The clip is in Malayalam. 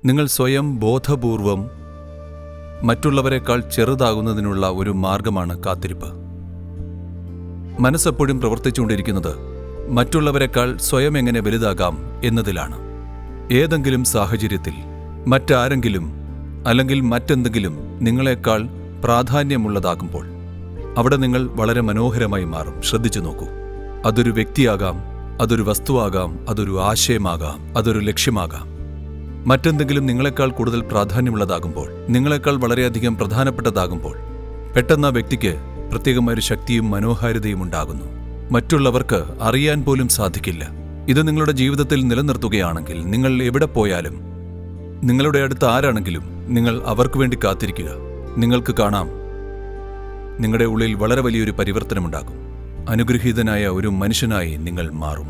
നിങ്ങൾ സ്വയം ബോധപൂർവം മറ്റുള്ളവരെക്കാൾ ചെറുതാകുന്നതിനുള്ള ഒരു മാർഗമാണ് കാത്തിരിപ്പ്. മനസ്സെപ്പോഴും പ്രവർത്തിച്ചുകൊണ്ടിരിക്കുന്നത് മറ്റുള്ളവരെക്കാൾ സ്വയം എങ്ങനെ വലുതാകാം എന്നതിലാണ്. ഏതെങ്കിലും സാഹചര്യത്തിൽ മറ്റാരെങ്കിലും അല്ലെങ്കിൽ മറ്റെന്തെങ്കിലും നിങ്ങളെക്കാൾ പ്രാധാന്യമുള്ളതാകുമ്പോൾ അവിടെ നിങ്ങൾ വളരെ മനോഹരമായി മാറും. ശ്രദ്ധിച്ചു നോക്കൂ. അതൊരു വ്യക്തിയാകാം, അതൊരു വസ്തുവാകാം, അതൊരു ആശയമാകാം, അതൊരു ലക്ഷ്യമാകാം. മറ്റെന്തെങ്കിലും നിങ്ങളെക്കാൾ കൂടുതൽ പ്രാധാന്യമുള്ളതാകുമ്പോൾ, നിങ്ങളെക്കാൾ വളരെയധികം പ്രധാനപ്പെട്ടതാകുമ്പോൾ പെട്ടെന്ന് ആ വ്യക്തിക്ക് പ്രത്യേകമായൊരു ശക്തിയും മനോഹാരിതയും ഉണ്ടാകുന്നു. മറ്റുള്ളവർക്ക് അറിയാൻ പോലും സാധിക്കില്ല. ഇത് നിങ്ങളുടെ ജീവിതത്തിൽ നിലനിർത്തുകയാണെങ്കിൽ നിങ്ങൾ എവിടെ പോയാലും, നിങ്ങളുടെ അടുത്ത് ആരാണെങ്കിലും നിങ്ങൾ അവർക്ക് വേണ്ടി കാത്തിരിക്കുക. നിങ്ങൾക്ക് കാണാം, നിങ്ങളുടെ ഉള്ളിൽ വളരെ വലിയൊരു പരിവർത്തനമുണ്ടാകും. അനുഗ്രഹീതനായ ഒരു മനുഷ്യനായി നിങ്ങൾ മാറും.